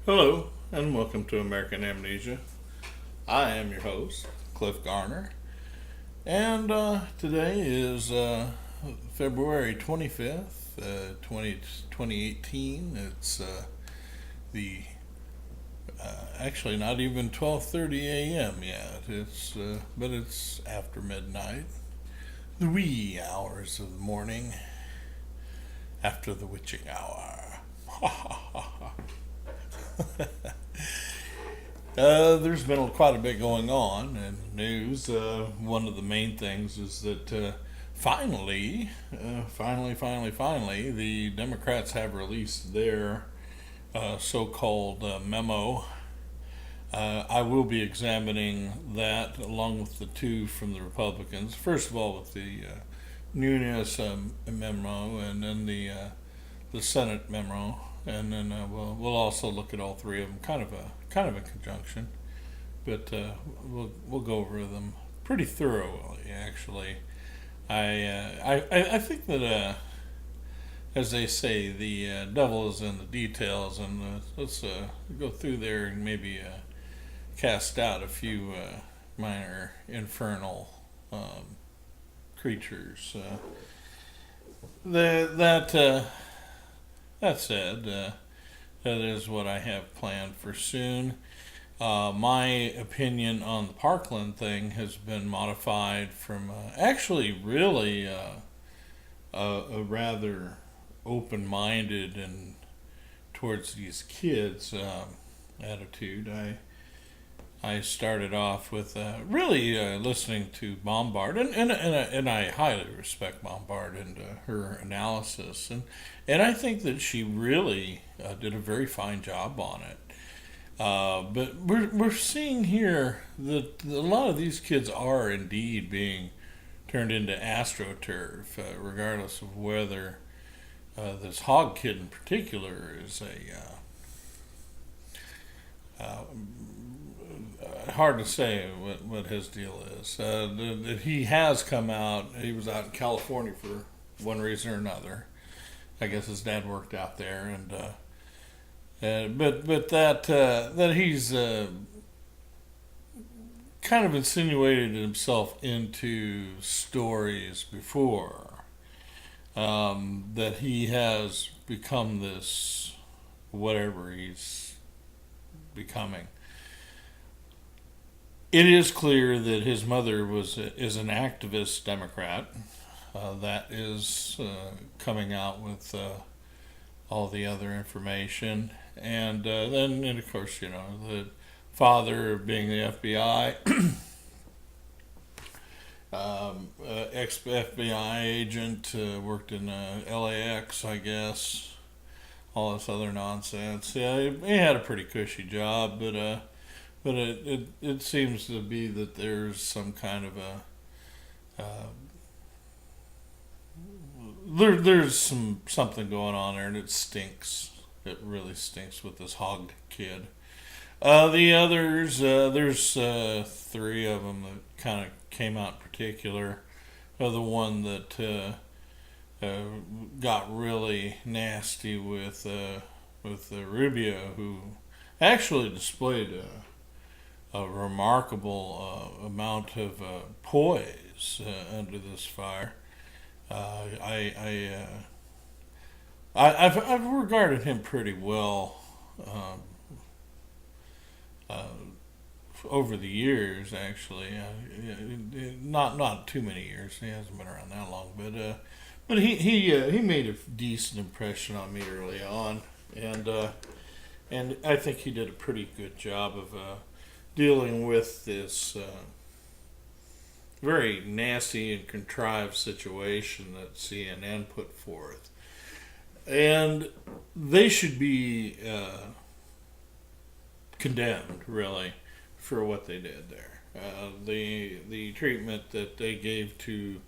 Hello, and welcome to American Amnesia. I am your host, Cliff Garner, and today is February 25th, 2018. It's the actually not even 12:30 a.m. yet. But it's after midnight, the wee hours of the morning, after the witching hour. Ha ha ha ha. There's been quite a bit going on in news. One of the main things is that finally, the Democrats have released their so-called memo. I will be examining that along with the two from the Republicans. First of all, with the Nunes memo, and then the Senate memo. And then we'll also look at all three of them, kind of a conjunction, but we'll go over them pretty thoroughly. Actually, I think that as they say, the devil is in the details, and let's go through there and maybe cast out a few minor infernal creatures. That said, that is what I have planned for soon. My opinion on the Parkland thing has been modified from actually really a rather open-minded and towards these kids attitude. I started off with really listening to Bombard, and I highly respect Bombard and her analysis, and I think that she really did a very fine job on it. But we're seeing here that a lot of these kids are indeed being turned into AstroTurf, regardless of whether this Hog kid in particular is hard to say what his deal is. That he has come out. He was out in California for one reason or another. I guess his dad worked out there, but that he's kind of insinuated himself into stories before. That he has become this whatever he's becoming. It is clear that his mother is an activist Democrat. That is coming out with all the other information, and of course, the father being the FBI, ex FBI agent, worked in LAX, I guess. All this other nonsense. Yeah, he had a pretty cushy job, but it seems to be that there's some kind of there's something going on there, and it stinks. It really stinks with this Hog kid. The others, there's three of them that kind of came out in particular. The one that got really nasty with Rubio, who actually displayed a remarkable amount of poise under this fire. I've regarded him pretty well over the years. Actually, not too many years. He hasn't been around that long, but he made a decent impression on me early on, and I think he did a pretty good job of dealing with this very nasty and contrived situation that CNN put forth. And they should be condemned, really, for what they did there. The treatment that they gave to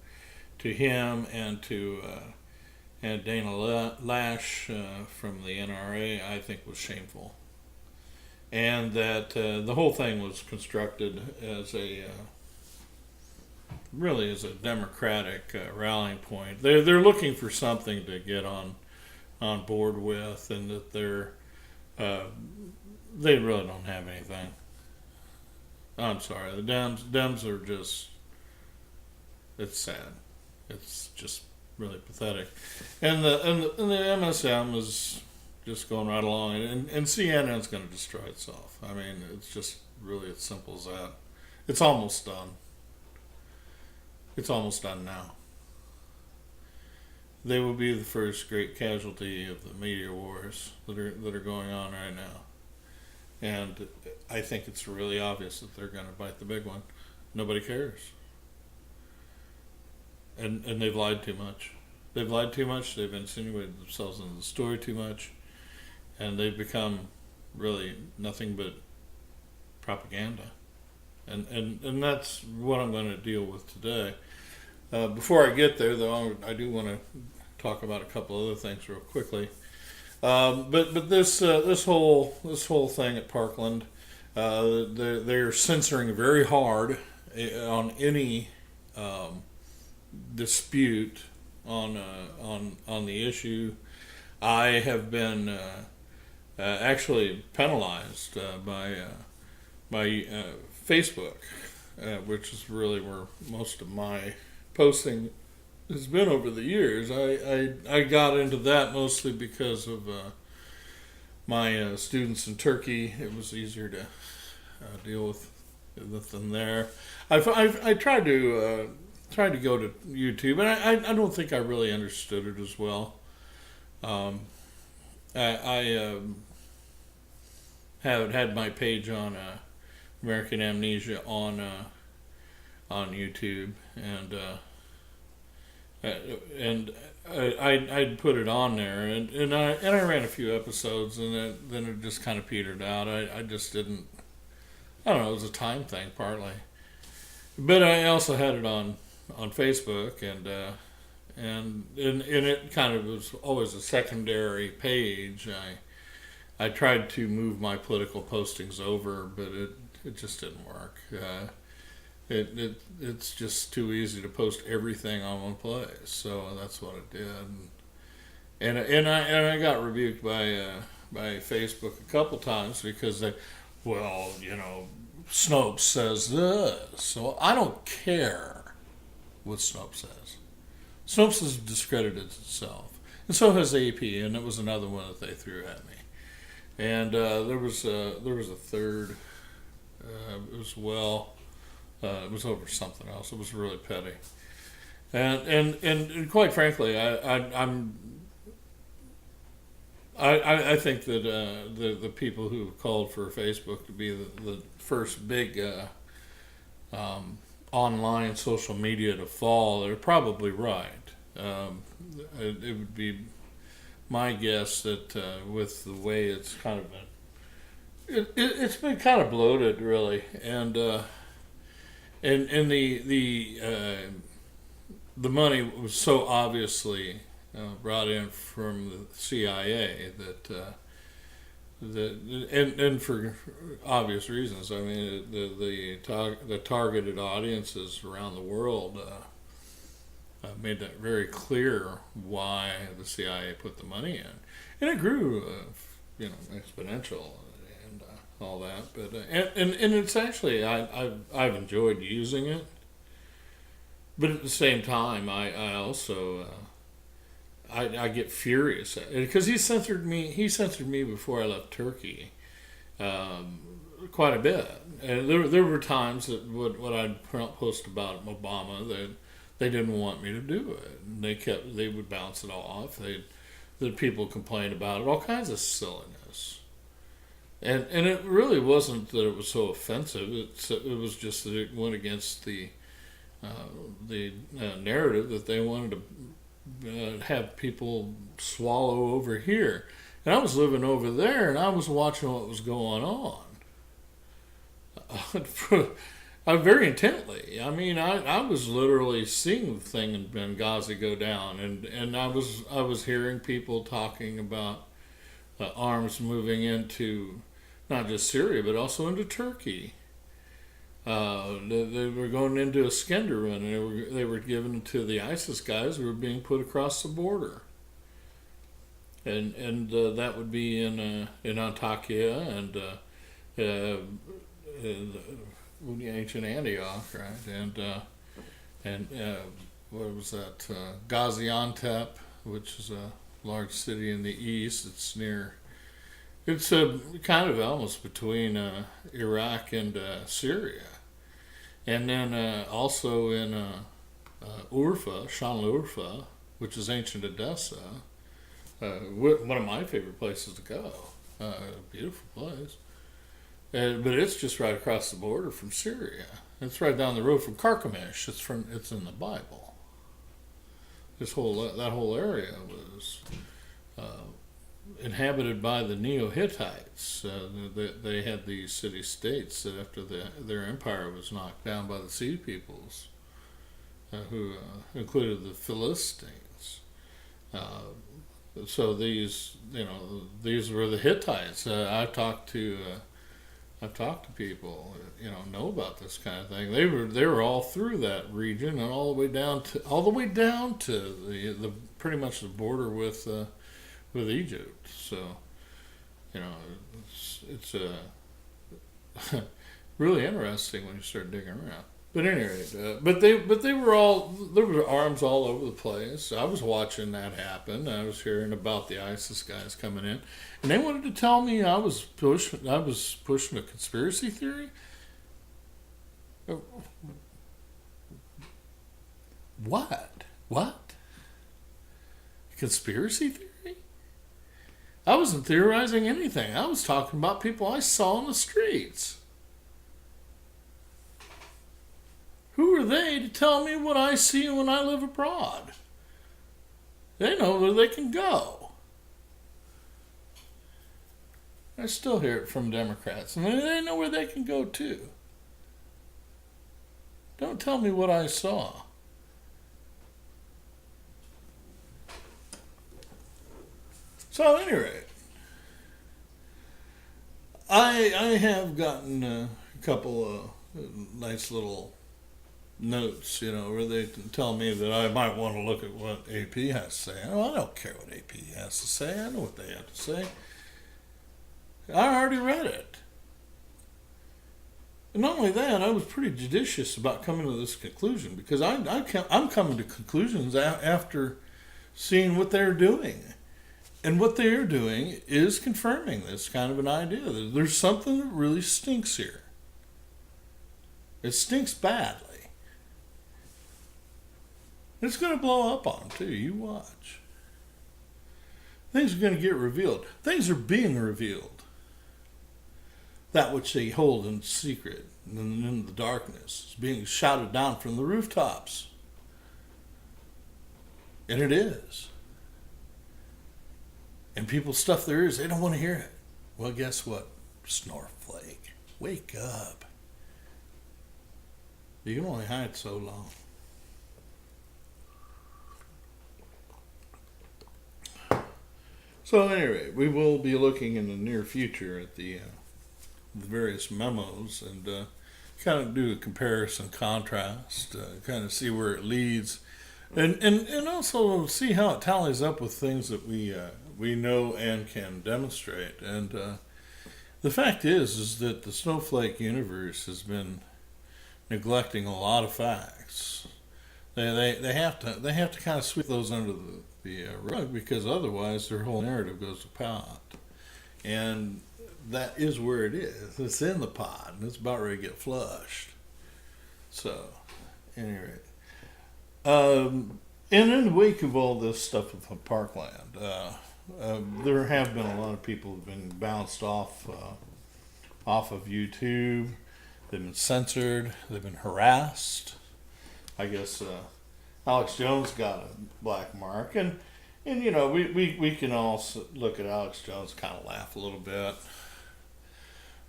him and to and Dana Lash from the NRA, I think, was shameful. And that the whole thing was constructed as really as a Democratic rallying point. They're looking for something to get on board with, and that they're they really don't have anything. I'm sorry, the Dems are just, it's sad. It's just really pathetic. And the MSM is just going right along, and CNN's going to destroy itself. I mean, it's just really as simple as that. It's almost done. It's almost done now. They will be the first great casualty of the media wars that are going on right now. And I think it's really obvious that they're going to bite the big one. Nobody cares. And they've lied too much. They've lied too much. They've insinuated themselves into the story too much. And they've become really nothing but propaganda. And that's what I'm going to deal with today. Before I get there, though, I do want to talk about a couple other things real quickly. But this whole thing at Parkland, they're censoring very hard on any dispute on the issue. I have been actually penalized by Facebook, which is really where most of my posting has been over the years. I got into that mostly because of my students in Turkey. It was easier to deal with them there. I tried to go to YouTube, and I don't think I really understood it as well. I had my page on American Amnesia on YouTube, and I'd put it on there, and I ran a few episodes, and then it just kind of petered out. I just didn't. I don't know. It was a time thing partly, but I also had it on Facebook, and it kind of was always a secondary page. I tried to move my political postings over, but it just didn't work. It's just too easy to post everything on one place, so that's what I did. And I got rebuked by Facebook a couple times because Snopes says this, so I don't care what Snopes says. Snopes has discredited itself, and so has AP, and it was another one that they threw at me. And there was a third. It was over something else. It was really petty, and quite frankly, I think that the people who called for Facebook to be the first big online social media to fall are probably right. It would be my guess that with the way it's kind of been, it's been kind of bloated, really, and the money was so obviously brought in from the CIA and for obvious reasons. I mean, the targeted audiences around the world made that very clear why the CIA put the money in, and it grew, exponential and all that. But and it's actually I've enjoyed using it, but at the same time I also I get furious at it because he censored me before I left Turkey quite a bit, and there were times that what I'd post about Obama that they didn't want me to do it, and they would bounce it off. The people complained about it, all kinds of silliness, and it really wasn't that it was so offensive. It was just that it went against the narrative that they wanted to have people swallow over here. And I was living over there, and I was watching what was going on very intently. I mean, I was literally seeing the thing in Benghazi go down, and I was hearing people talking about arms moving into not just Syria but also into Turkey. They were going into Iskenderun, and they were given to the ISIS guys who were being put across the border, and that would be in Antakya, the ancient Antioch, right? And what was that? Gaziantep, which is a large city in the east. It's near. It's kind of almost between Iraq and Syria, and then also in Urfa, Şanlıurfa, which is ancient Odessa. One of my favorite places to go. Beautiful place. But it's just right across the border from Syria. It's right down the road from Carchemish. It's in the Bible. That whole area was inhabited by the Neo-Hittites. They had these city-states that after their empire was knocked down by the Sea Peoples, who included the Philistines. So these were the Hittites. I've talked to people, know about this kind of thing. They were all through that region and all the way down to the pretty much the border with Egypt. So, it's really interesting when you start digging around. But anyway, but they were all, there were arms all over the place. I was watching that happen. I was hearing about the ISIS guys coming in, and they wanted to tell me I was pushing a conspiracy theory. What? Conspiracy theory? I wasn't theorizing anything. I was talking about people I saw on the streets. Who are they to tell me what I see when I live abroad? They know where they can go. I still hear it from Democrats. I mean, they know where they can go too. Don't tell me what I saw. So at any rate, I have gotten a couple of nice little notes, where they tell me that I might want to look at what AP has to say. Oh, I don't care what AP has to say. I know what they have to say. I already read it. And not only that, I was pretty judicious about coming to this conclusion because I'm coming to conclusions after seeing what they're doing. And what they're doing is confirming this kind of an idea. There's something that really stinks here. It stinks badly. It's going to blow up on them, too. You watch. Things are going to get revealed. Things are being revealed. That which they hold in secret and in the darkness is being shouted down from the rooftops. And it is. And people stuff their ears. They don't want to hear it. Well, guess what? Snorflake. Wake up. You can only hide so long. So anyway, we will be looking in the near future at the various memos and kind of do a comparison, contrast, kind of see where it leads, and also see how it tallies up with things that we know and can demonstrate. And the fact is that the snowflake universe has been neglecting a lot of facts. They have to kind of sweep those under the rug because otherwise their whole narrative goes to pot. And that is where it is. It's in the pot and it's about ready to get flushed. So, anyway. And in the wake of all this stuff with Parkland, there have been a lot of people who've been bounced off of YouTube. They've been censored. They've been harassed. I guess Alex Jones got a black mark, and we can all look at Alex Jones and kind of laugh a little bit.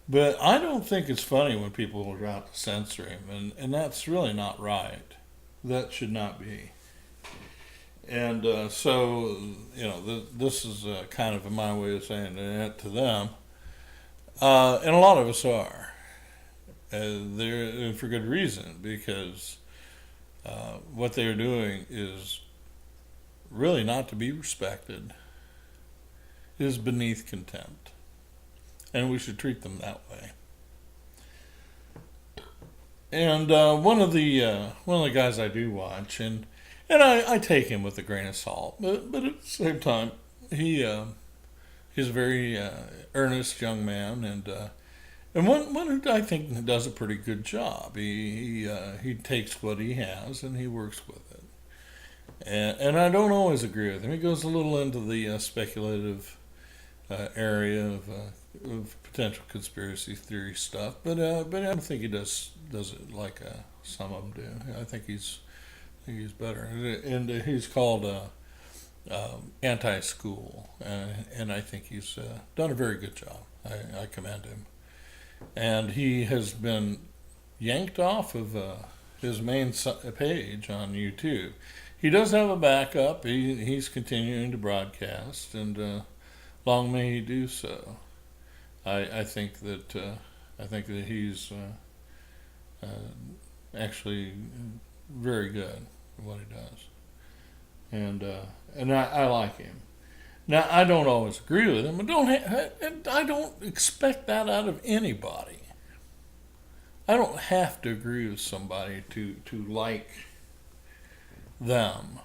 But I don't think it's funny when people are out to censor him, and that's really not right. That should not be. And so, this is kind of my way of saying that to them. And a lot of us are. They're for good reason, because what they're doing is really not to be respected. It is beneath contempt. and we should treat them that way. And one of the guys I do watch, and I take him with a grain of salt, but at the same time, he's a very earnest young man, and one who I think does a pretty good job. He takes what he has and he works with it, and I don't always agree with him. He goes a little into the speculative area of potential conspiracy theory stuff, but I don't think he does it like some of them do. I think he's better, and he's called Anti-School, and I think he's done a very good job. I commend him, and he has been yanked off of his main page on YouTube. He does have a backup. He's continuing to broadcast, and long may he do so. I think that he's actually very good at what he does, and I like him. Now I don't always agree with him, and I don't expect that out of anybody. I don't have to agree with somebody to like them.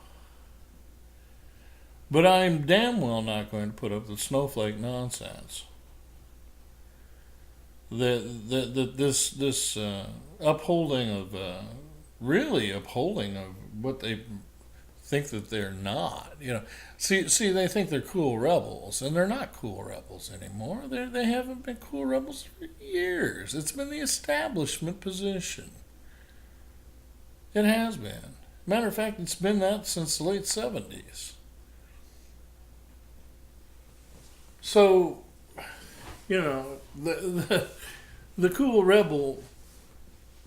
But I'm damn well not going to put up with snowflake nonsense. This upholding of what they think that they're not. See, they think they're cool rebels, and they're not cool rebels anymore. They haven't been cool rebels for years. It's been the establishment position. It has been. Matter of fact, it's been that since the late 70s. So, the cool rebel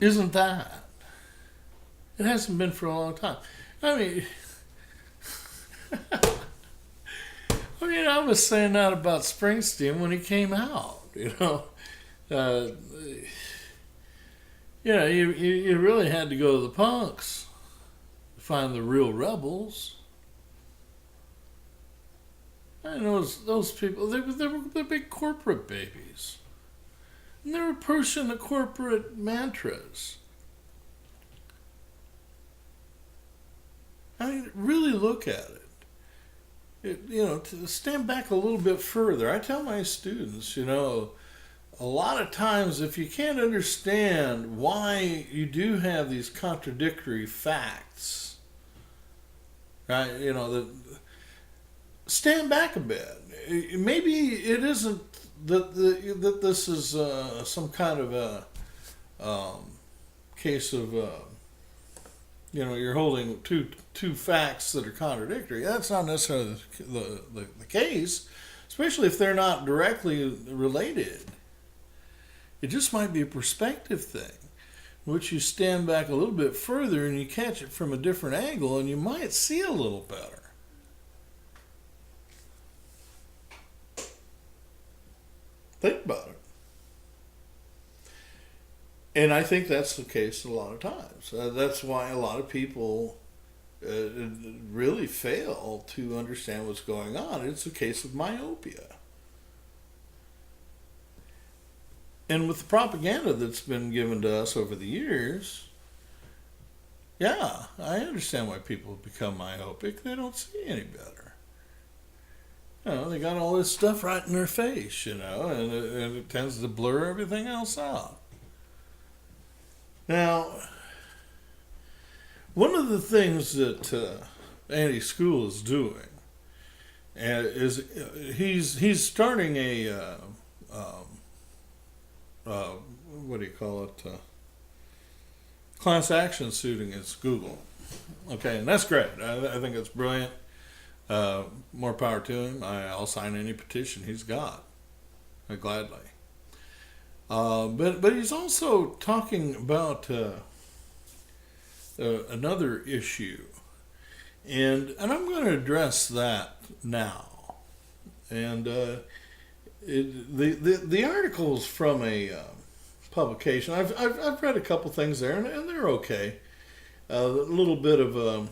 isn't that. It hasn't been for a long time. I was saying that about Springsteen when he came out. You really had to go to the punks to find the real rebels. I know those people. They're big corporate babies, and they were pushing the corporate mantras. Really look at it. To stand back a little bit further. I tell my students, a lot of times if you can't understand why you do have these contradictory facts, right? Stand back a bit. Maybe it isn't that this is some kind of a case of you're holding two facts that are contradictory. That's not necessarily the case, especially if they're not directly related. It just might be a perspective thing, in which you stand back a little bit further and you catch it from a different angle, and you might see a little better. Think about it. And I think that's the case a lot of times. That's why a lot of people really fail to understand what's going on. It's a case of myopia. And with the propaganda that's been given to us over the years, yeah, I understand why people have become myopic. They don't see any better. They got all this stuff right in their face, and it tends to blur everything else out. Now, one of the things that Andy School is doing is he's starting a class action suit against Google. Okay, and that's great. I think it's brilliant. More power to him. I'll sign any petition he's got, gladly. But he's also talking about another issue, and I'm going to address that now. And the article's from a publication. I've read a couple things there, and they're okay. A little bit of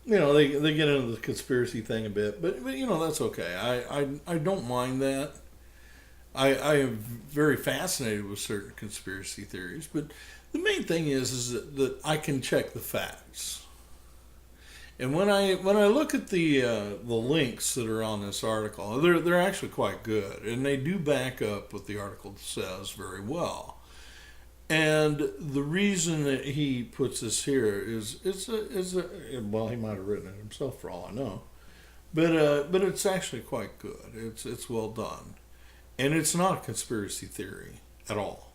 they get into the conspiracy thing a bit, but that's okay. I don't mind that. I am very fascinated with certain conspiracy theories, but the main thing is that I can check the facts. And when I look at the links that are on this article, they're actually quite good, and they do back up what the article says very well. And the reason that he puts this here is well, he might have written it himself for all I know, but it's actually quite good. It's well done, and it's not a conspiracy theory at all.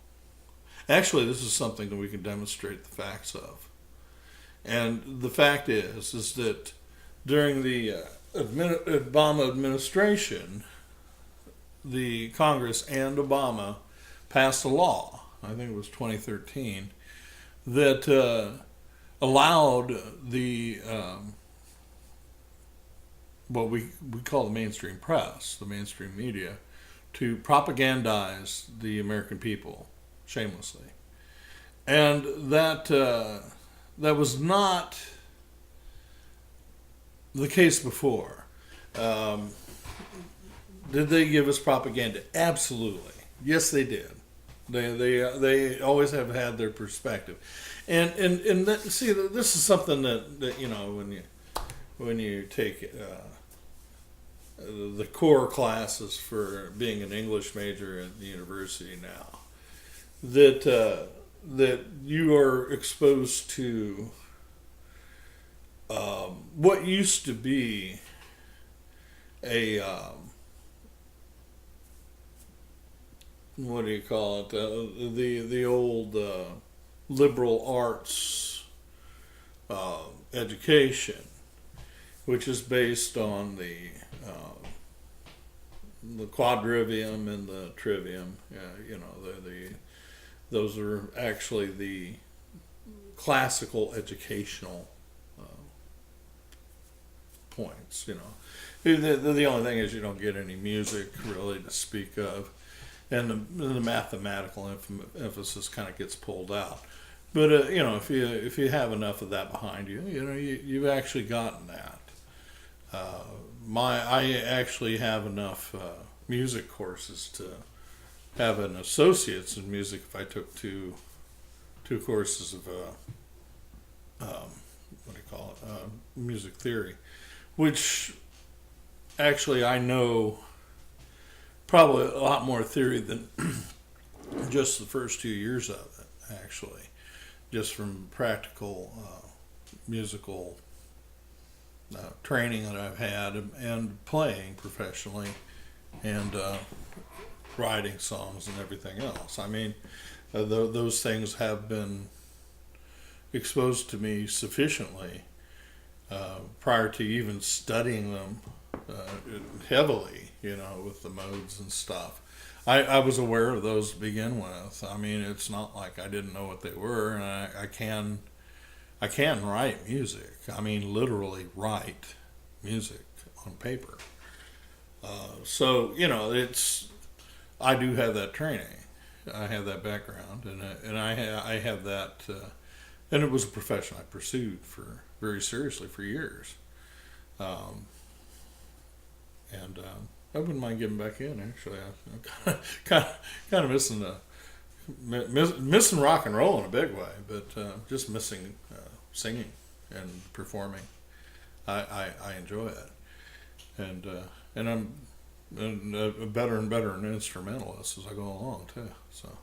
Actually, this is something that we can demonstrate the facts of. And the fact is that during the Obama administration, the Congress and Obama passed a law, I think it was 2013, that allowed the what we call the mainstream press, the mainstream media, to propagandize the American people shamelessly. And that was not the case before. Did they give us propaganda? Absolutely. Yes, they did. They always have had their perspective, and that, see, this is something that when you take the core classes for being an English major at the university now, that you are exposed to what used to be a what do you call it? The old liberal arts education, which is based on the quadrivium and the trivium. Those are actually the classical educational points. The only thing is you don't get any music really to speak of. And the mathematical emphasis kind of gets pulled out, but if you have enough of that behind you, you've actually gotten that. I actually have enough music courses to have an associate's in music if I took two courses of what do you call it, music theory, which actually I know probably a lot more theory than just the first 2 years of it, actually, just from practical musical training that I've had and playing professionally and writing songs and everything else. I mean, those things have been exposed to me sufficiently prior to even studying them heavily, with the modes and stuff. I was aware of those to begin with. I mean, it's not like I didn't know what they were, and I can write music. I mean, literally write music on paper. So I do have that training. I have that background, and I have that, and it was a profession I pursued very seriously for years. And I wouldn't mind getting back in. Actually, I'm kind of missing rock and roll in a big way, but just missing singing and performing. I enjoy it, and I'm a better and better an instrumentalist as I go along too. So,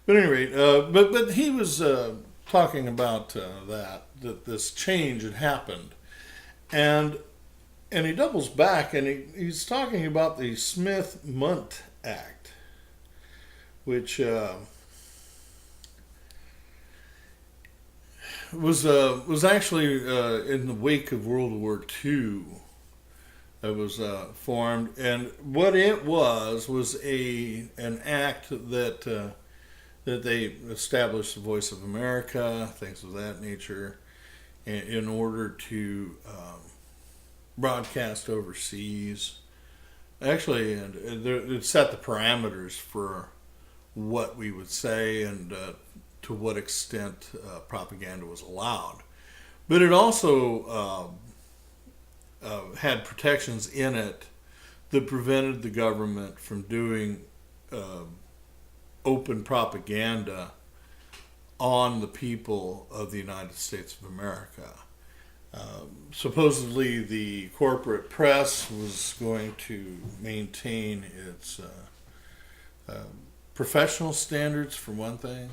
but at any rate, but he was talking about that this change had happened, and he doubles back and he's talking about the Smith-Mundt Act, which was actually in the wake of World War II. It was formed, and what it was an act that they established the Voice of America, things of that nature, in order to broadcast overseas. Actually, and it set the parameters for what we would say and to what extent propaganda was allowed. But it also had protections in it that prevented the government from doing open propaganda on the people of the United States of America. Supposedly, the corporate press was going to maintain its professional standards, for one thing,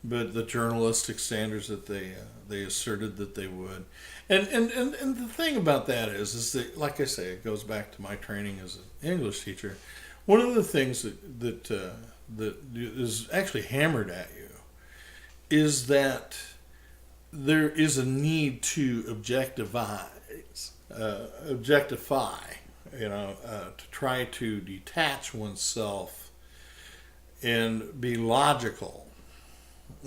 but the journalistic standards that they asserted that they would. And the thing about that is that, like I say, it goes back to my training as an English teacher. One of the things that is actually hammered at you is that there is a need to objectify, to try to detach oneself and be logical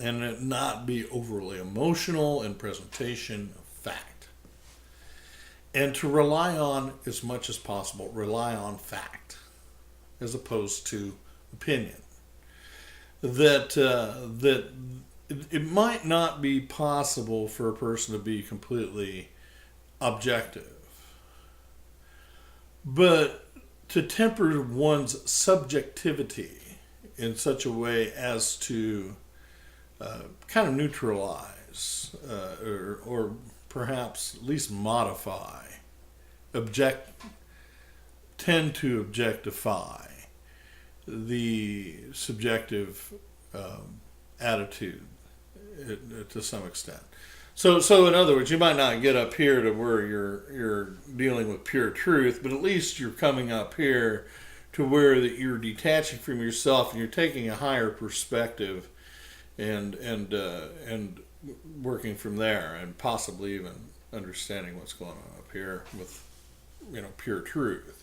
and not be overly emotional in presentation of fact. And to rely on, as much as possible, rely on fact as opposed to opinion. That it might not be possible for a person to be completely objective, but to temper one's subjectivity in such a way as to kind of neutralize or perhaps at least modify, tend to objectify the subjective attitude to some extent. So in other words, you might not get up here to where you're dealing with pure truth, but at least you're coming up here to where that you're detaching from yourself and you're taking a higher perspective and working from there, and possibly even understanding what's going on up here with pure truth.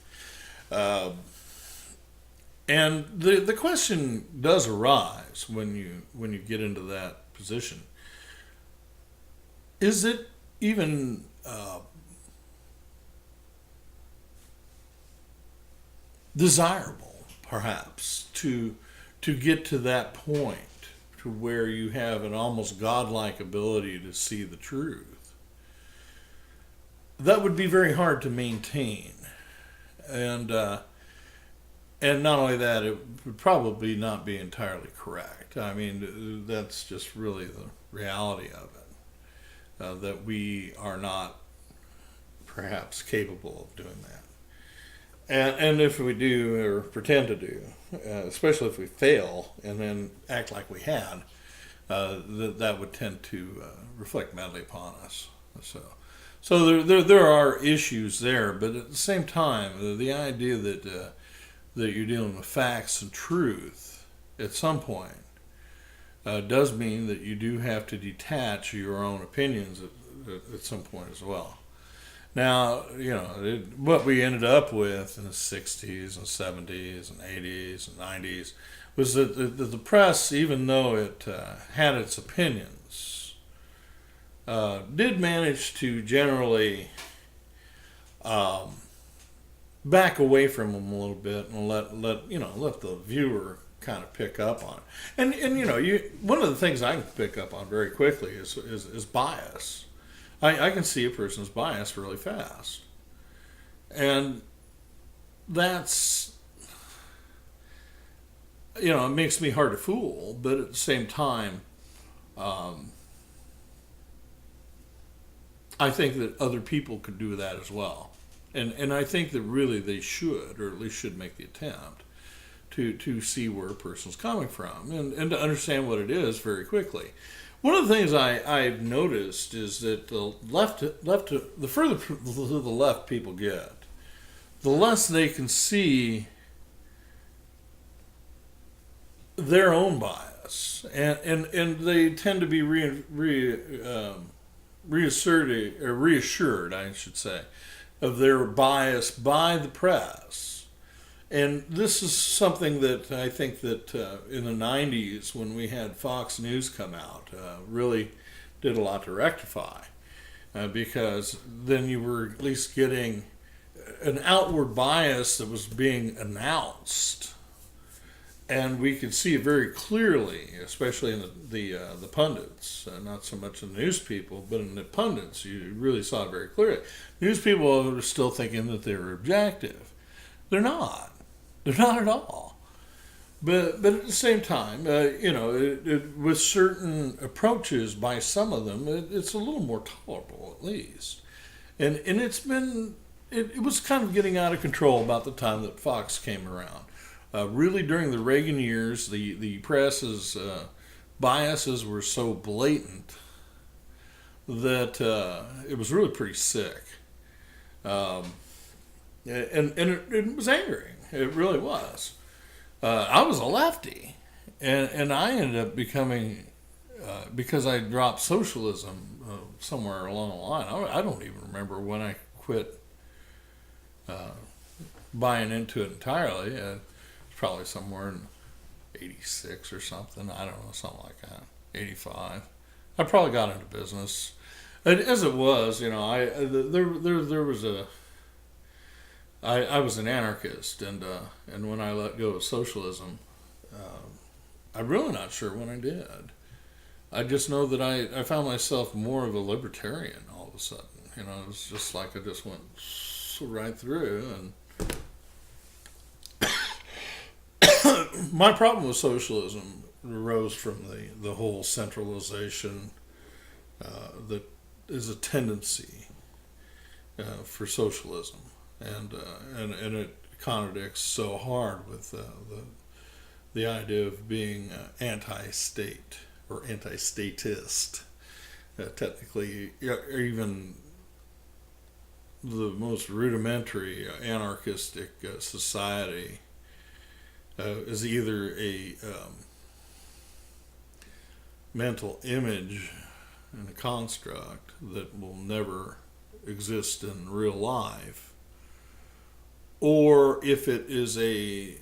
And the question does arise when you get into that position. Is it even desirable, perhaps, to get to that point, to where you have an almost godlike ability to see the truth? That would be very hard to maintain, and not only that, it would probably not be entirely correct. I mean, that's just really the reality of it, that we are not perhaps capable of doing that. And if we do, or pretend to do, especially if we fail and then act like we had, that would tend to reflect badly upon us. So there are issues there, but at the same time, the idea that you're dealing with facts and truth at some point does mean that you do have to detach your own opinions at some point as well. Now, what we ended up with in the 60s and 70s and 80s and 90s was that the press, even though it had its opinions, did manage to generally back away from them a little bit and let the viewer kind of pick up on it. And one of the things I can pick up on very quickly is bias. I can see a person's bias really fast. And that's, it makes me hard to fool, but at the same time, I think that other people could do that as well. And I think that really they should, or at least should make the attempt to see where a person's coming from and to understand what it is very quickly. One of the things I've noticed is that the further to the left people get, the less they can see their own bias, and they tend to be reassured, I should say, of their bias by the press. And this is something that I think that in the 90s, when we had Fox News come out, really did a lot to rectify. Because then you were at least getting an outward bias that was being announced And we could see it very clearly, especially in the pundits, not so much in the news people, but in the pundits, you really saw it very clearly. News people were still thinking that they were objective. They're not. They're not at all. But at the same time, with certain approaches by some of them, it's a little more tolerable at least. And it was kind of getting out of control about the time that Fox came around. Really, during the Reagan years, the press's biases were so blatant that it was really pretty sick. And it was angering. It really was. I was a lefty, and I ended up becoming, because I dropped socialism somewhere along the line. I don't even remember when I quit buying into it entirely. Probably somewhere in 86 or something. I don't know, something like that. 85. I probably got into business. As it was, there was I was an anarchist, and when I let go of socialism, I'm really not sure when I did. I just know that I found myself more of a libertarian all of a sudden. It was just like I just went right through, and my problem with socialism arose from the whole centralization that is a tendency for socialism, and it contradicts so hard with the idea of being anti-state or anti-statist. Technically, even the most rudimentary anarchistic society is either a mental image and a construct that will never exist in real life, or if it is a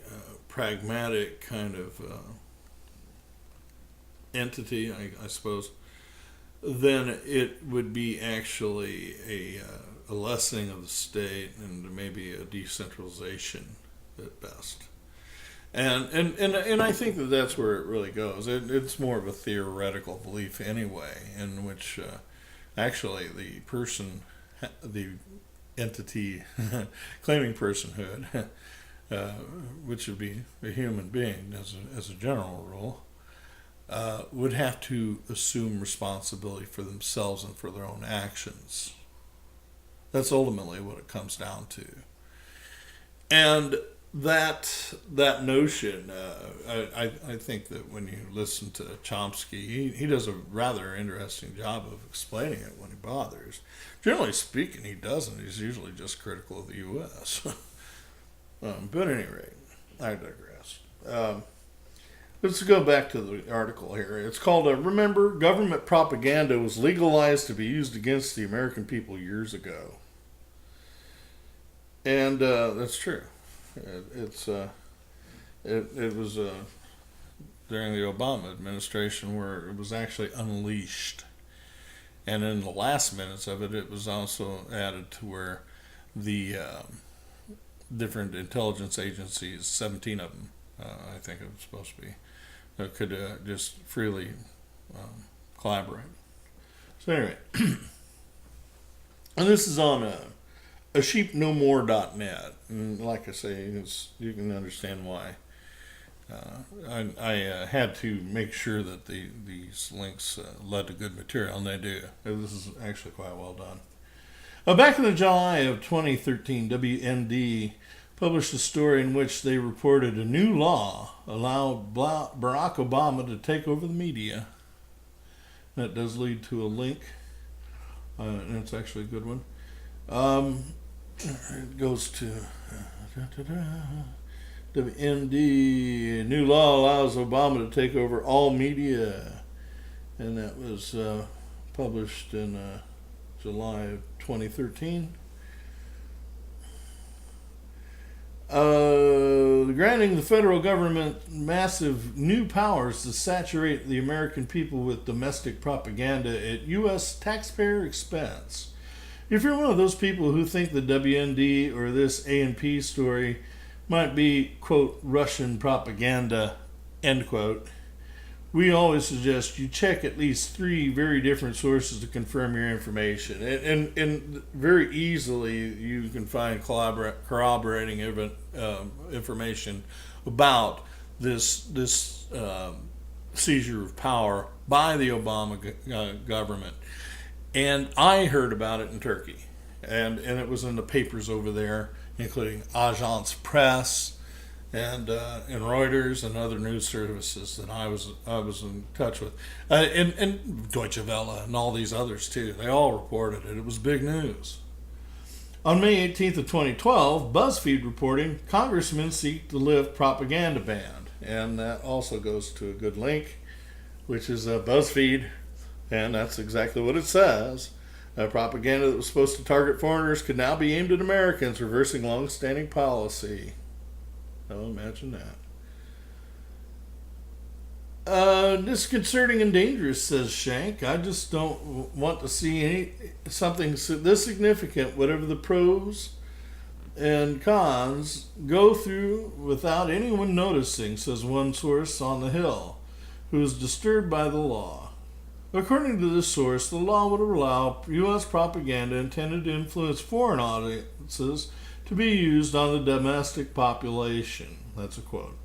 pragmatic kind of entity, I suppose, then it would be actually a lessening of the state and maybe a decentralization at best. And I think that that's where it really goes. It's more of a theoretical belief anyway, in which actually the entity claiming personhood, which would be a human being as a general rule, would have to assume responsibility for themselves and for their own actions. That's ultimately what it comes down to. And that notion, I think that when you listen to Chomsky, he does a rather interesting job of explaining it when he bothers. Generally speaking, he doesn't. He's usually just critical of the U.S. But at any rate, I digress. Let's go back to the article here. It's called, Remember, Government Propaganda was legalized to be used against the American people years ago. And that's true. It was during the Obama administration where it was actually unleashed, and in the last minutes of it, it was also added to where the different intelligence agencies, 17 of them, I think it was supposed to be, could just freely collaborate. So anyway, and this is on asheepnomore.net, and like I say, you can understand why I had to make sure that these links led to good material, and they do. This is actually quite well done. Back in July of 2013, WND published a story in which they reported a new law allowed Barack Obama to take over the media. That does lead to a link, and it's actually a good one. It goes to WND. New law allows Obama to take over all media, and that was published in July of 2013. Granting the federal government massive new powers to saturate the American people with domestic propaganda at U.S. taxpayer expense. If you're one of those people who think the WND or this A&P story might be, quote, Russian propaganda, end quote, we always suggest you check at least 3 very different sources to confirm your information. And very easily you can find corroborating information about this seizure of power by the Obama government. And I heard about it in Turkey. And it was in the papers over there, including Agence Presse and Reuters and other news services that I was in touch with, and Deutsche Welle and all these others too. They all reported it. It was big news. On May 18th of 2012, BuzzFeed reporting congressmen seek to lift propaganda ban, and that also goes to a good link, which is BuzzFeed, and that's exactly what it says. Propaganda that was supposed to target foreigners could now be aimed at Americans, reversing long-standing policy. Oh, imagine that. Disconcerting and dangerous, says Shank. I just don't want to see something this significant, whatever the pros and cons, go through without anyone noticing, says one source on the Hill, who is disturbed by the law. According to this source, the law would allow U.S. propaganda intended to influence foreign audiences to be used on the domestic population. That's a quote.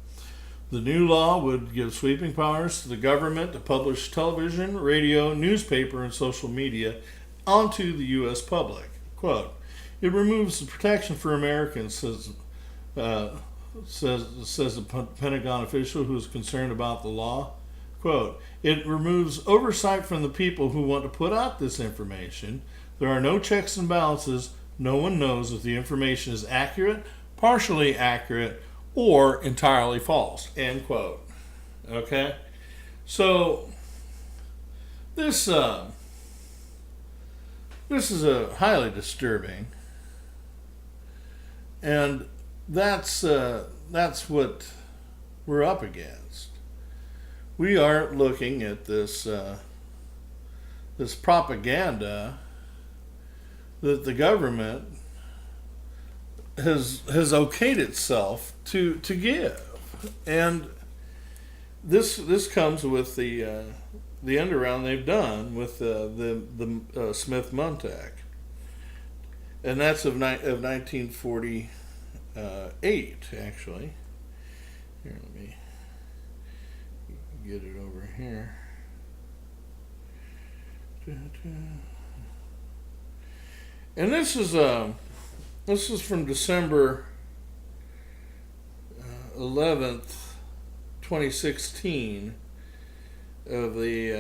The new law would give sweeping powers to the government to publish television, radio, newspaper, and social media onto the U.S. public. Quote, it removes the protection for Americans, says a Pentagon official who is concerned about the law. Quote, it removes oversight from the people who want to put out this information. There are no checks and balances. No one knows if the information is accurate, partially accurate, or entirely false. End quote. Okay? So, this is a highly disturbing, and that's what we're up against. We are looking at this propaganda that the government has okayed itself to give, and this comes with the underround they've done with the Smith-Mundt Act, and that's of 1948 actually. Here, let me get it over here. And this is from December 11th, 2016, of the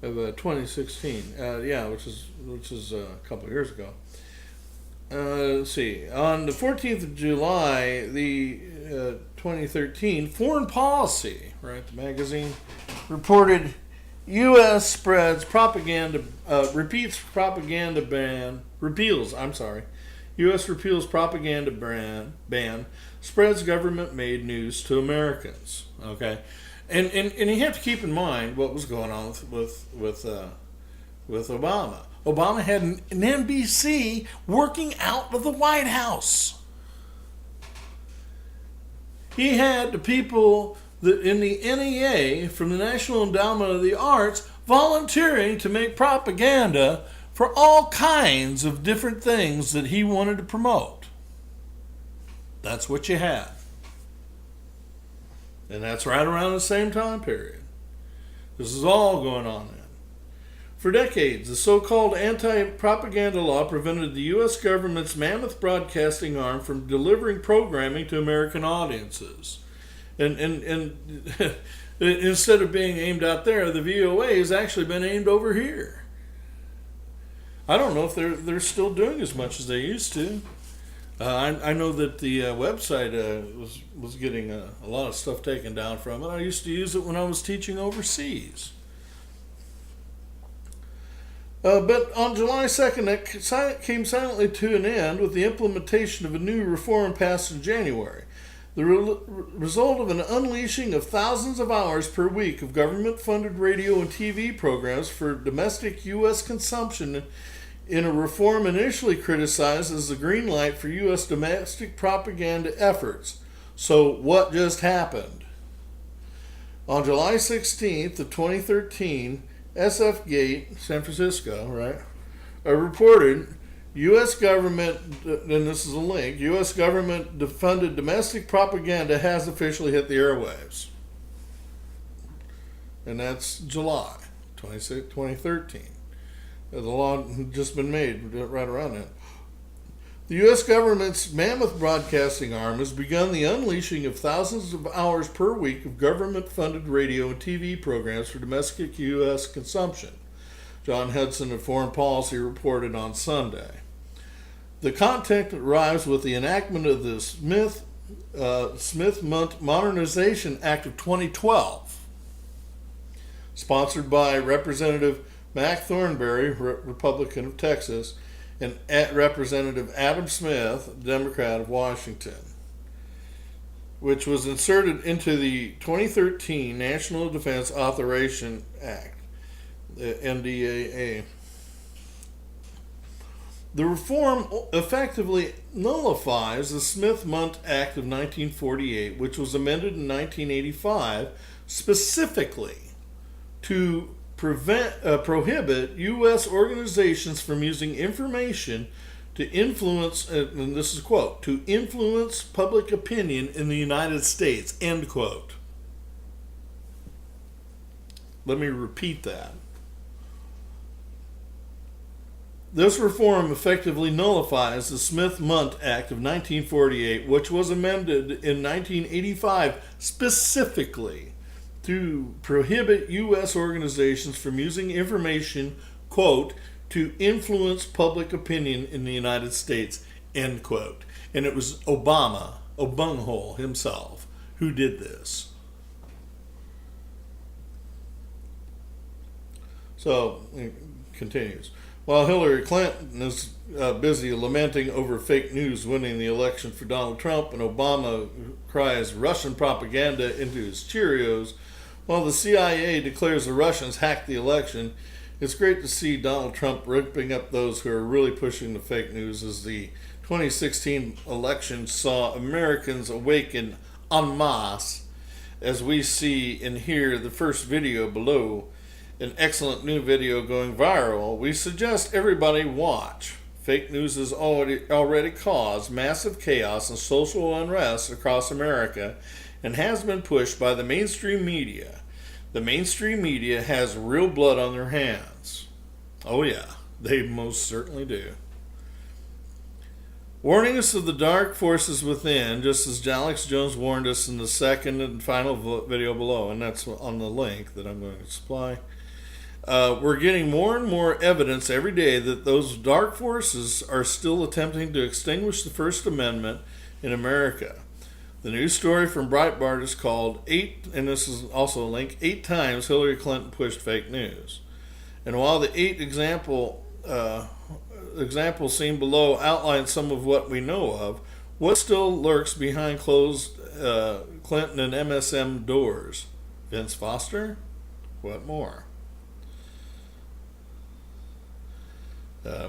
of 2016. Which is a couple of years ago. Let's see. On the 14th of July, the 2013 Foreign Policy, right, the magazine, reported U.S. repeals propaganda ban, U.S. repeals propaganda ban, spreads government-made news to Americans. Okay, and you have to keep in mind what was going on with Obama. Obama had an NBC working out of the White House. He had the people in the NEA from the National Endowment of the Arts volunteering to make propaganda for all kinds of different things that he wanted to promote. That's what you had. And that's right around the same time period. This is all going on then. For decades, the so-called anti-propaganda law prevented the U.S. government's mammoth broadcasting arm from delivering programming to American audiences. And instead of being aimed out there, the VOA has actually been aimed over here. I don't know if they're still doing as much as they used to. I know that the website was getting a lot of stuff taken down from it. I used to use it when I was teaching overseas. But on July 2nd, that came silently to an end with the implementation of a new reform passed in January. The result of an unleashing of thousands of hours per week of government-funded radio and TV programs for domestic U.S. consumption in a reform initially criticized as the green light for U.S. domestic propaganda efforts. So what just happened? On July 16th of 2013, SF Gate, San Francisco, right, reported U.S. government, and this is a link, U.S. government-funded domestic propaganda has officially hit the airwaves. And that's July 2013. The law had just been made right around that. The U.S. government's mammoth broadcasting arm has begun the unleashing of thousands of hours per week of government-funded radio and TV programs for domestic U.S. consumption, John Hudson of Foreign Policy reported on Sunday. The content arrives with the enactment of the Smith-Mundt Modernization Act of 2012, sponsored by Representative Mac Thornberry, Republican of Texas, and Representative Adam Smith, Democrat of Washington, which was inserted into the 2013 National Defense Authorization Act, the NDAA. The reform effectively nullifies the Smith-Mundt Act of 1948, which was amended in 1985 specifically to prohibit U.S. organizations from using information to influence, and this is a quote, to influence public opinion in the United States, end quote. Let me repeat that. This reform effectively nullifies the Smith-Mundt Act of 1948, which was amended in 1985 specifically to prohibit U.S. organizations from using information, quote, to influence public opinion in the United States, end quote. And it was Obama, Obunghole himself, who did this. So, it continues. While Hillary Clinton is busy lamenting over fake news winning the election for Donald Trump, and Obama cries Russian propaganda into his Cheerios, while the CIA declares the Russians hacked the election, it's great to see Donald Trump ripping up those who are really pushing the fake news as the 2016 election saw Americans awaken en masse, as we see and hear the first video below, an excellent new video going viral. We suggest everybody watch. Fake news has already caused massive chaos and social unrest across America and has been pushed by the mainstream media. The mainstream media has real blood on their hands. Oh yeah, they most certainly do. Warning us of the dark forces within, just as Alex Jones warned us in the second and final video below, and that's on the link that I'm going to supply. We're getting more and more evidence every day that those dark forces are still attempting to extinguish the First Amendment in America. The news story from Breitbart is called 8, and this is also a link, 8 times Hillary Clinton pushed fake news. And while the 8 examples seen below outline some of what we know of, what still lurks behind closed Clinton and MSM doors? Vince Foster? What more?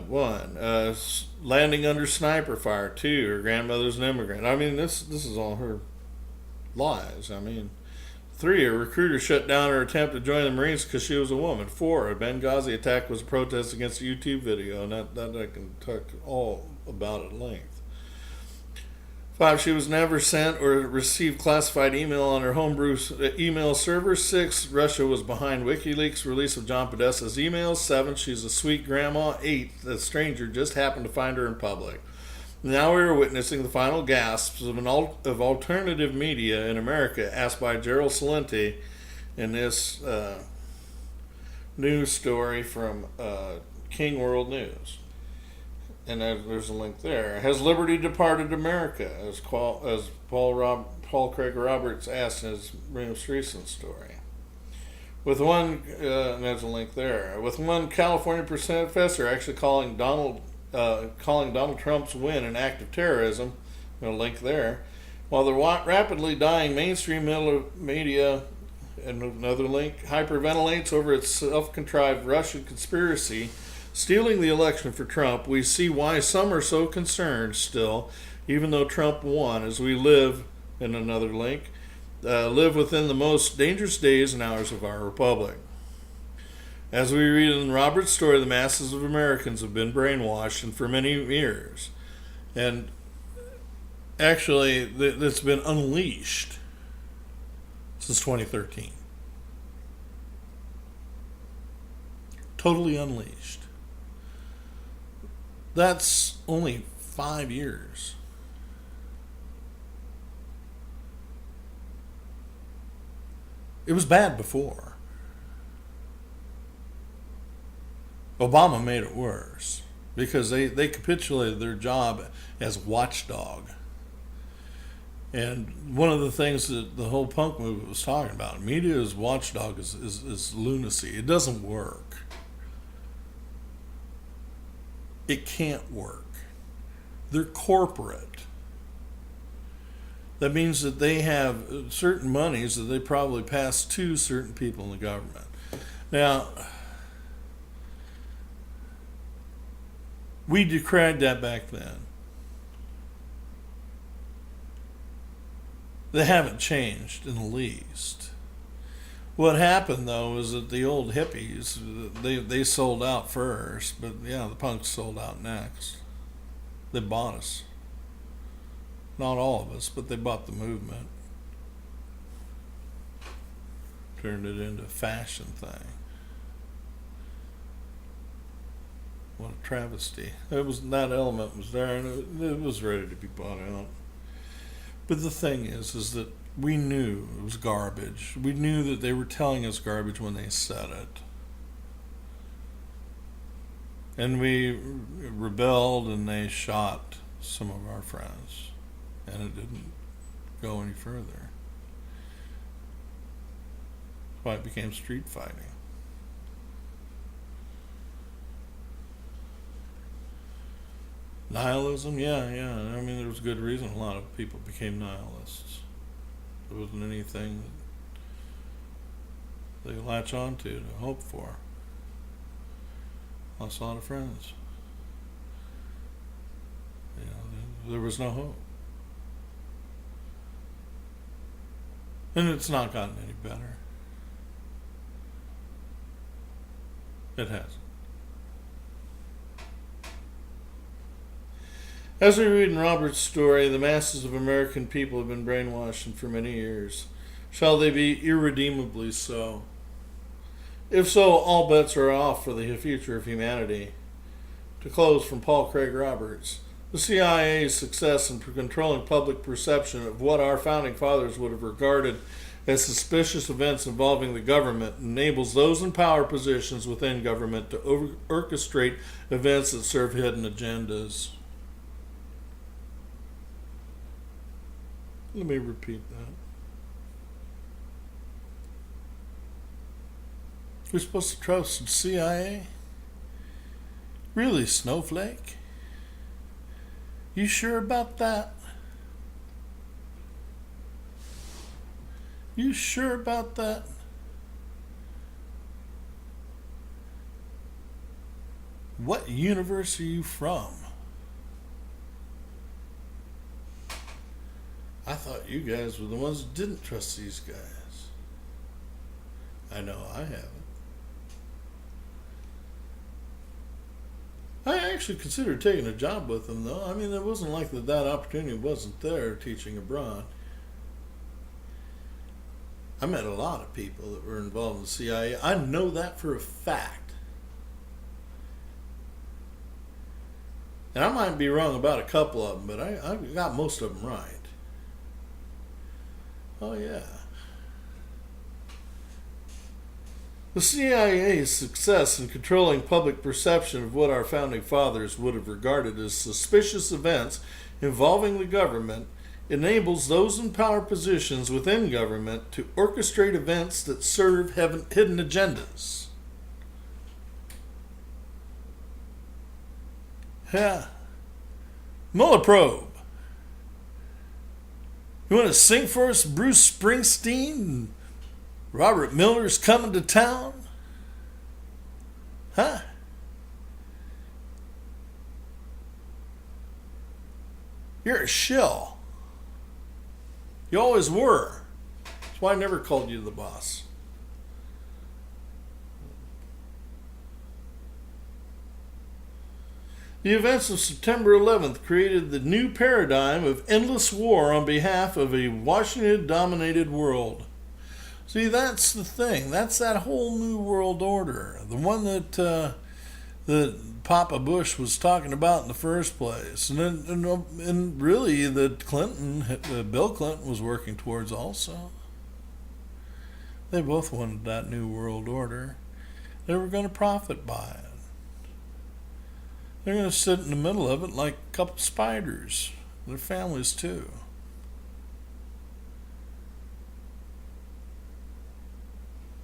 1, landing under sniper fire. 2, her grandmother's an immigrant. I mean, this is all her lies. I mean, 3, a recruiter shut down her attempt to join the Marines because she was a woman. 4, a Benghazi attack was a protest against a YouTube video, and that I can talk all about at length. 5, she was never sent or received classified email on her homebrew email server. 6, Russia was behind WikiLeaks' release of John Podesta's emails. 7, she's a sweet grandma. 8, the stranger just happened to find her in public. Now we are witnessing the final gasps of alternative media in America, asked by Gerald Celente in this news story from King World News. And there's a link there. Has liberty departed America? As Paul Craig Roberts asked in his most recent story. With one, and there's a link there. With one California professor actually calling Donald Trump's win an act of terrorism. A link there. While the rapidly dying mainstream media, and another link, hyperventilates over its self-contrived Russian conspiracy stealing the election for Trump, we see why some are so concerned still, even though Trump won, as we live, in another link, live within the most dangerous days and hours of our republic. As we read in Robert's story, the masses of Americans have been brainwashed, and for many years. And actually, it's been unleashed since 2013. Totally unleashed. That's only 5 years. It was bad before. Obama made it worse because they capitulated their job as watchdog. And one of the things that the whole punk movement was talking about, media as watchdog is lunacy. It doesn't work. It can't work. They're corporate. That means that they have certain monies that they probably pass to certain people in the government. Now, we decried that back then. They haven't changed in the least. What happened, though, is that the old hippies, they sold out first, but yeah, the punks sold out next. They bought us. Not all of us, but they bought the movement. Turned it into a fashion thing. What a travesty. That element was there, and it was ready to be bought out. But the thing is that we knew it was garbage. We knew that they were telling us garbage when they said it. And we rebelled, and they shot some of our friends. And it didn't go any further. That's why it became street fighting. Nihilism? Yeah. I mean, there was good reason a lot of people became nihilists. There wasn't anything that they could latch on to hope for. Lost a lot of friends. You know, there was no hope. And it's not gotten any better. It hasn't. As we read in Robert's story, the masses of American people have been brainwashed, and for many years. Shall they be irredeemably so? If so, all bets are off for the future of humanity. To close, from Paul Craig Roberts, the CIA's success in controlling public perception of what our founding fathers would have regarded as suspicious events involving the government enables those in power positions within government to orchestrate events that serve hidden agendas. Let me repeat that. We're supposed to trust the CIA? Really, Snowflake? You sure about that? You sure about that? What universe are you from? I thought you guys were the ones who didn't trust these guys. I know I haven't. I actually considered taking a job with them, though. I mean, it wasn't like that opportunity wasn't there teaching abroad. I met a lot of people that were involved in the CIA. I know that for a fact. And I might be wrong about a couple of them, but I got most of them right. Oh, yeah. The CIA's success in controlling public perception of what our founding fathers would have regarded as suspicious events involving the government enables those in power positions within government to orchestrate events that serve hidden agendas. Yeah. Mueller probe. You want to sing for us, Bruce Springsteen? Robert Miller's coming to town? Huh? You're a shill. You always were. That's why I never called you the boss. The events of September 11th created the new paradigm of endless war on behalf of a Washington-dominated world. See, that's the thing. That's that whole new world order. The one that Papa Bush was talking about in the first place. And really that Bill Clinton was working towards also. They both wanted that new world order. They were going to profit by it. They're going to sit in the middle of it like a couple spiders. Their families too.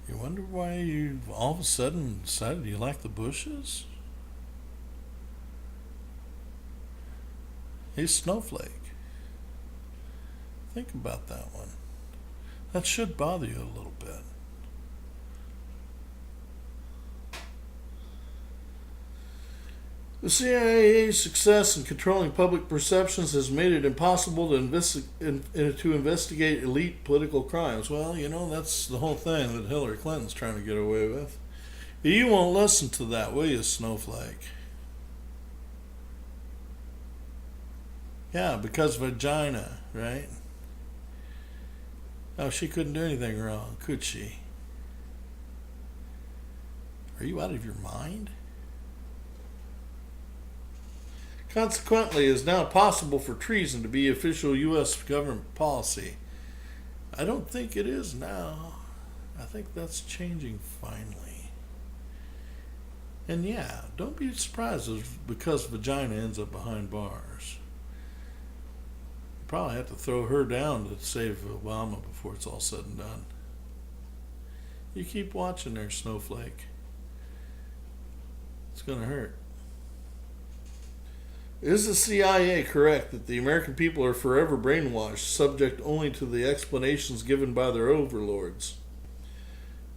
You wonder why you all of a sudden decided you like the Bushes? Hey, Snowflake. Think about that one. That should bother you a little bit. The CIA's success in controlling public perceptions has made it impossible to investigate elite political crimes. Well, you know, that's the whole thing that Hillary Clinton's trying to get away with. You won't listen to that, will you, Snowflake? Yeah, because vagina, right? Oh, she couldn't do anything wrong, could she? Are you out of your mind? Consequently, it is now possible for treason to be official U.S. government policy. I don't think it is now. I think that's changing finally. And yeah, don't be surprised because vagina ends up behind bars. You probably have to throw her down to save Obama before it's all said and done. You keep watching there, Snowflake. It's going to hurt. Is the CIA correct that the American people are forever brainwashed, subject only to the explanations given by their overlords?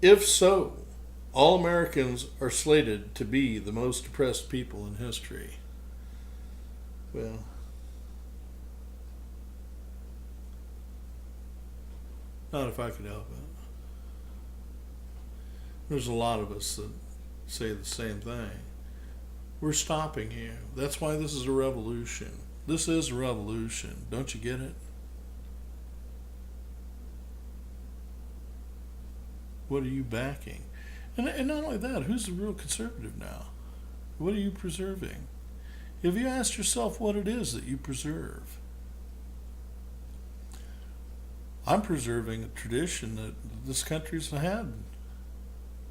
If so, all Americans are slated to be the most oppressed people in history. Well, not if I could help it. There's a lot of us that say the same thing. We're stopping you. That's why this is a revolution. This is a revolution. Don't you get it? What are you backing? And not only that, who's the real conservative now? What are you preserving? Have you asked yourself what it is that you preserve? I'm preserving a tradition that this country's had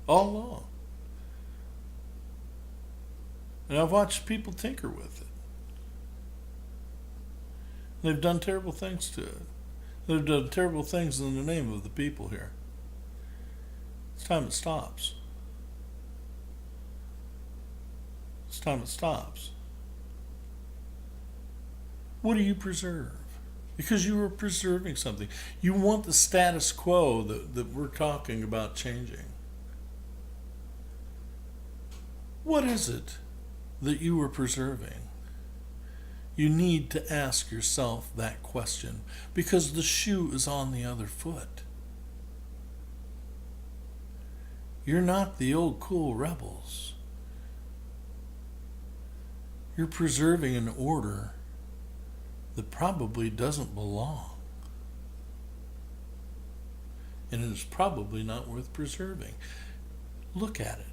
all along. And I've watched people tinker with it. They've done terrible things to it. They've done terrible things in the name of the people here. It's time it stops. It's time it stops. What do you preserve? Because you are preserving something. You want the status quo that we're talking about changing. What is it that you are preserving? You need to ask yourself that question because the shoe is on the other foot. You're not the old cool rebels. You're preserving an order that probably doesn't belong. And it is probably not worth preserving. Look at it.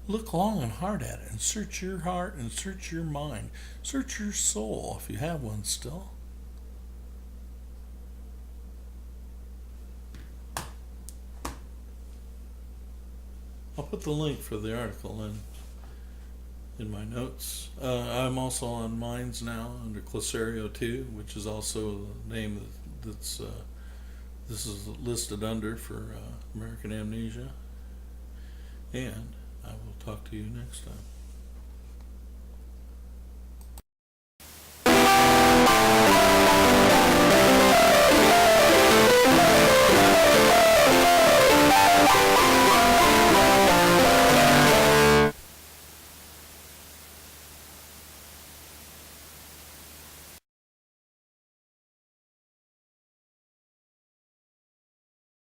Look long and hard at it and search your heart and search your mind. Search your soul if you have one still. I'll put the link for the article in my notes. I'm also on Minds now under Clasario 2, which is also the name that's this is listed under for American Amnesia. And I will talk to you next time.